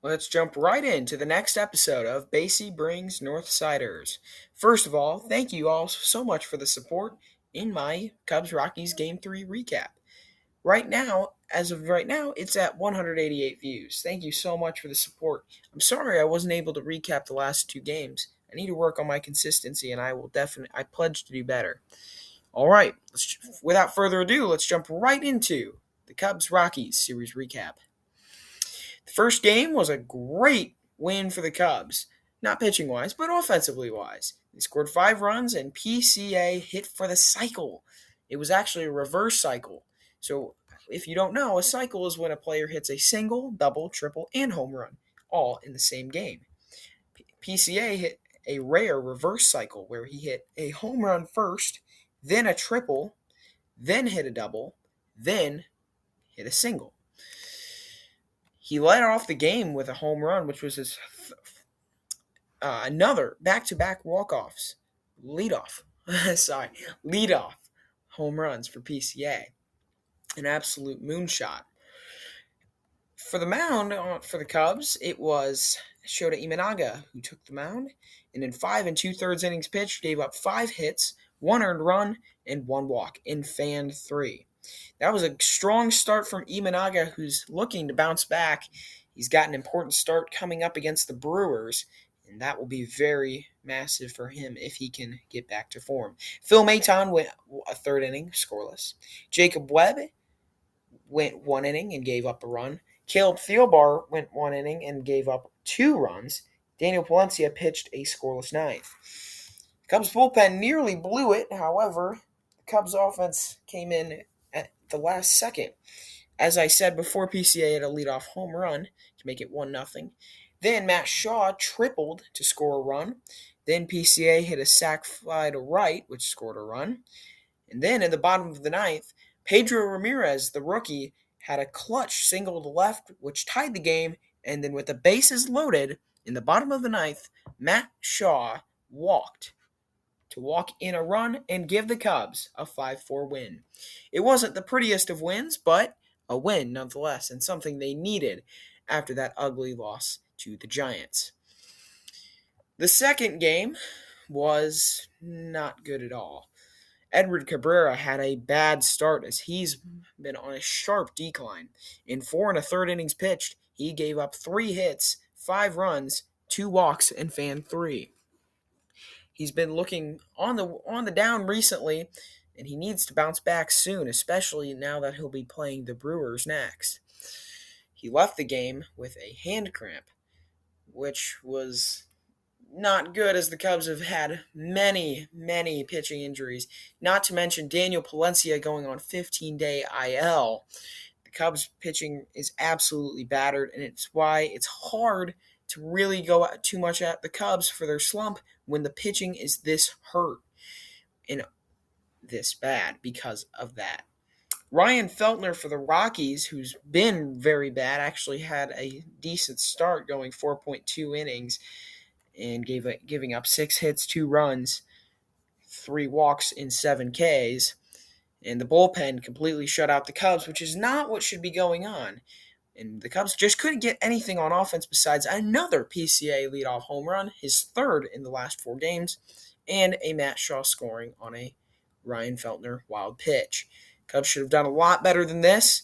Let's jump right into the next episode of Basey Brings Northsiders. First of all, thank you all so much for the support in my Cubs-Rockies Game 3 recap. As of right now, it's at 188 views. Thank you so much for the support. I'm sorry I wasn't able to recap the last two games. I need to work on my consistency, and I pledge to do better. All right, without further ado, let's jump right into the Cubs-Rockies series recap. The first game was a great win for the Cubs, not pitching wise, but offensively wise. They scored 5 runs, and PCA hit for the cycle. It was actually a reverse cycle. So, if you don't know, a cycle is when a player hits a single, double, triple, and home run, all in the same game. PCA hit a rare reverse cycle where he hit a home run first, then a triple, then hit a double, then hit a single. He led off the game with a home run, which was his another back-to-back walk-offs, leadoff home runs for PCA. An absolute moonshot. For the mound for the Cubs, it was Shota Imanaga who took the mound, and in 5 2/3 innings pitched, gave up 5 hits, 1 earned run, and 1 walk, and fanned 3. That was a strong start from Imanaga, who's looking to bounce back. He's got an important start coming up against the Brewers, and that will be very massive for him if he can get back to form. Phil Maton went a third inning, scoreless. Jacob Webb went 1 inning and gave up a run. Caleb Thielbar went 1 inning and gave up 2 runs. Daniel Palencia pitched a scoreless ninth. The Cubs bullpen nearly blew it. However, the Cubs offense came in at the last second. As I said before, PCA had a leadoff home run to make it 1-0. Then Matt Shaw tripled to score a run. Then PCA hit a sac fly to right, which scored a run. And then in the bottom of the ninth, Pedro Ramirez, the rookie, had a clutch single to left, which tied the game. And then with the bases loaded, in the bottom of the ninth, Matt Shaw walked to walk in a run and give the Cubs a 5-4 win. It wasn't the prettiest of wins, but a win nonetheless, and something they needed after that ugly loss to the Giants. The second game was not good at all. Edward Cabrera had a bad start as he's been on a sharp decline. In 4 1/3 innings pitched, he gave up 3 hits, 5 runs, 2 walks, and fanned 3. He's been looking on the down recently, and he needs to bounce back soon, especially now that he'll be playing the Brewers next. He left the game with a hand cramp, which was not good as the Cubs have had many pitching injuries, not to mention Daniel Palencia going on 15-day IL. The Cubs pitching is absolutely battered, and it's why it's hard to really go too much at the Cubs for their slump when the pitching is this hurt and this bad because of that. Ryan Feltner for the Rockies, who's been very bad, actually had a decent start going 4.2 innings and giving up 6 hits, 2 runs, 3 walks, in 7 Ks. And the bullpen completely shut out the Cubs, which is not what should be going on. And the Cubs just couldn't get anything on offense besides another PCA leadoff home run, his third in the last 4 games, and a Matt Shaw scoring on a Ryan Feltner wild pitch. Cubs should have done a lot better than this.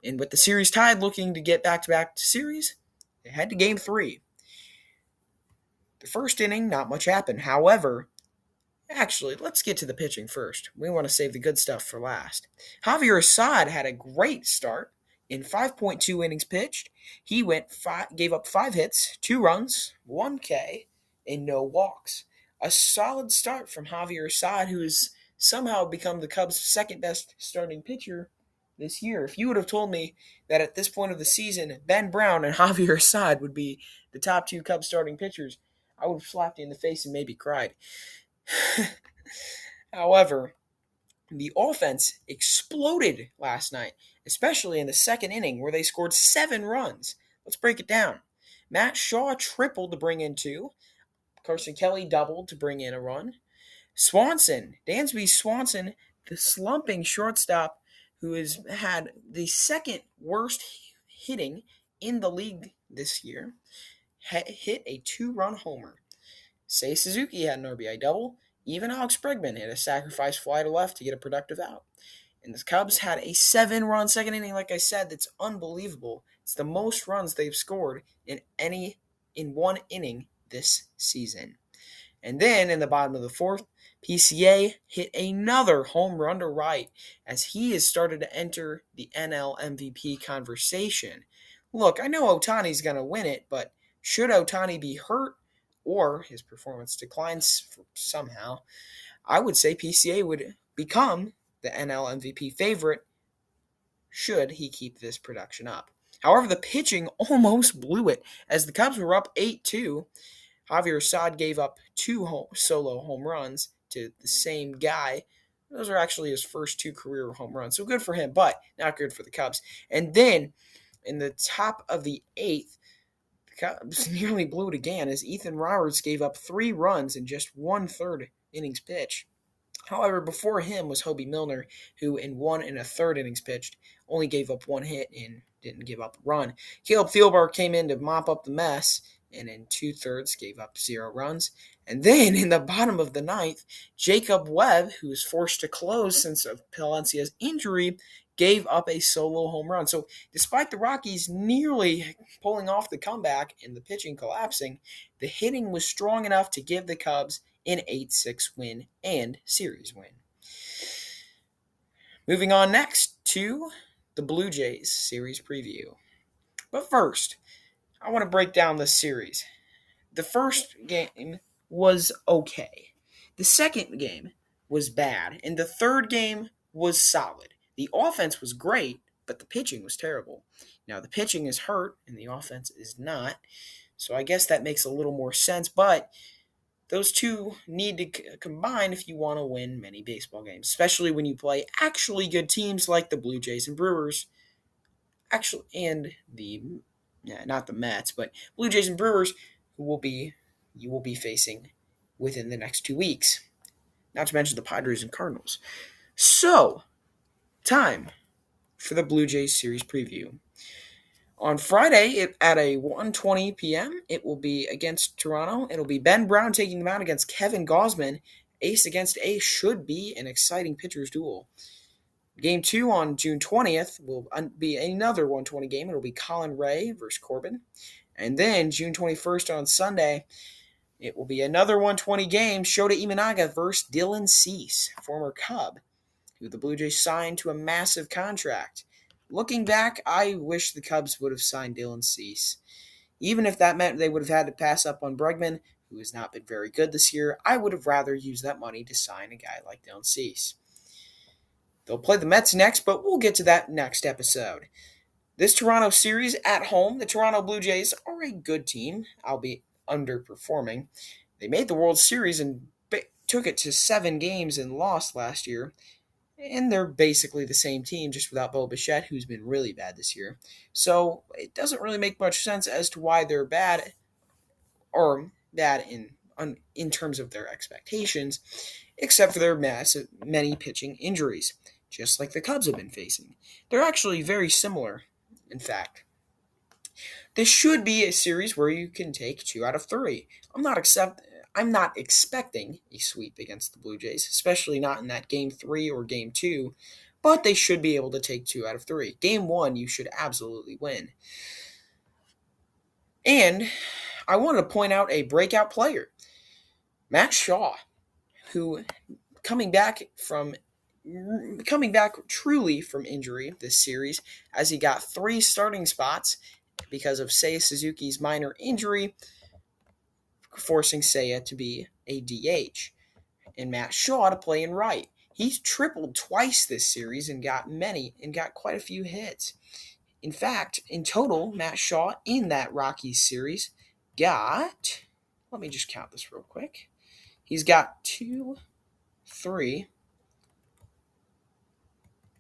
And with the series tied, looking to get back-to-back series, they head to Game 3. The first inning, not much happened. However, actually, let's get to the pitching first. We want to save the good stuff for last. Javier Assad had a great start. In 5.2 innings pitched, he gave up 5 hits, 2 runs, 1 K, and no walks. A solid start from Javier Assad, who has somehow become the Cubs' second-best starting pitcher this year. If you would have told me that at this point of the season, Ben Brown and Javier Assad would be the top 2 Cubs starting pitchers, I would have slapped you in the face and maybe cried. However, the offense exploded last night, especially in the second inning where they scored 7 runs. Let's break it down. Matt Shaw tripled to bring in 2. Carson Kelly doubled to bring in a run. Dansby Swanson, the slumping shortstop who has had the second worst hitting in the league this year hit a 2-run homer. Seiya Suzuki had an RBI double. Even Alex Bregman hit a sacrifice fly to left to get a productive out. And the Cubs had a 7-run second inning, like I said, that's unbelievable. It's the most runs they've scored in one inning this season. And then in the bottom of the fourth, PCA hit another home run to right as he has started to enter the NL MVP conversation. Look, I know Ohtani's going to win it, but should Ohtani be hurt or his performance declines somehow, I would say PCA would become the NL MVP favorite should he keep this production up. However, the pitching almost blew it as the Cubs were up 8-2. Javier Assad gave up 2 solo home runs to the same guy. Those are actually his first 2 career home runs, so good for him, but not good for the Cubs. And then in the top of the 8th, the Cubs nearly blew it again as Ethan Roberts gave up 3 runs in just 1/3 innings pitch. However, before him was Hobie Milner, who in 1 1/3 innings pitched only gave up 1 hit and didn't give up a run. Caleb Thielbar came in to mop up the mess and in 2/3 gave up 0 runs. And then in the bottom of the 9th, Jacob Webb, who was forced to close since of Palencia's injury, gave up a solo home run. So despite the Rockies nearly pulling off the comeback and the pitching collapsing, the hitting was strong enough to give the Cubs an 8-6 win and series win. Moving on next to the Blue Jays series preview. But first, I want to break down this series. The first game was okay. The second game was bad. And the third game was solid. The offense was great, but the pitching was terrible. Now, the pitching is hurt and the offense is not. So I guess that makes a little more sense. But those two need to combine if you want to win many baseball games, especially when you play actually good teams like the Blue Jays and Brewers. Not the Mets, but Blue Jays and Brewers, you will be facing within the next 2 weeks. Not to mention the Padres and Cardinals. So, time for the Blue Jays series preview. On Friday at a 1:20 p.m., it will be against Toronto. It'll be Ben Brown taking them out against Kevin Gausman. Ace against ace should be an exciting pitcher's duel. Game 2 on June 20th will be another 1:20 game. It'll be Colin Ray versus Corbin. And then June 21st on Sunday, it will be another 1:20 game. Shota Imanaga versus Dylan Cease, former Cub, who the Blue Jays signed to a massive contract. Looking back, I wish the Cubs would have signed Dylan Cease. Even if that meant they would have had to pass up on Bregman, who has not been very good this year, I would have rather used that money to sign a guy like Dylan Cease. They'll play the Mets next, but we'll get to that next episode. This Toronto series at home, the Toronto Blue Jays are a good team, albeit underperforming. They made the World Series and took it to 7 games and lost last year. And they're basically the same team, just without Bo Bichette, who's been really bad this year. So it doesn't really make much sense as to why they're bad, or bad in terms of their expectations, except for their many pitching injuries, just like the Cubs have been facing. They're actually very similar, in fact. This should be a series where you can take 2 out of 3. I'm not expecting a sweep against the Blue Jays, especially not in that Game 3 or Game 2, but they should be able to take 2 out of 3. Game 1, you should absolutely win. And I want to point out a breakout player, Matt Shaw, who coming back truly from injury this series, as he got 3 starting spots because of Seiya Suzuki's minor injury, forcing Seiya to be a DH, and Matt Shaw to play in right. He's tripled twice this series and got quite a few hits. In fact, in total, Matt Shaw in that Rockies series got, let me just count this real quick. He's got 2, 3,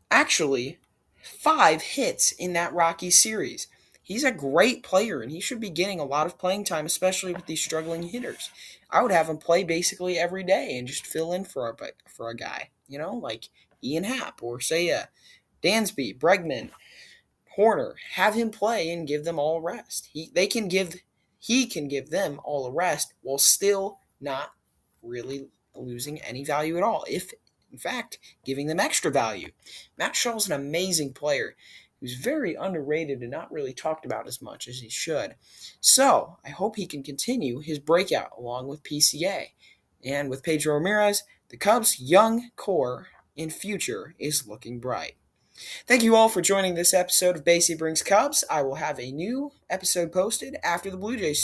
actually 5 hits in that Rockies series. He's a great player, and he should be getting a lot of playing time, especially with these struggling hitters. I would have him play basically every day and just fill in for a guy, like Ian Happ or Seiya, Dansby, Bregman, Hoerner, have him play and give them all a rest. He can give them all a rest while still not really losing any value at all. If in fact giving them extra value. Matt Shaw's an amazing player who's very underrated and not really talked about as much as he should. So I hope he can continue his breakout along with PCA. And with Pedro Ramirez, the Cubs' young core in future is looking bright. Thank you all for joining this episode of Basey Brings Cubs. I will have a new episode posted after the Blue Jays series.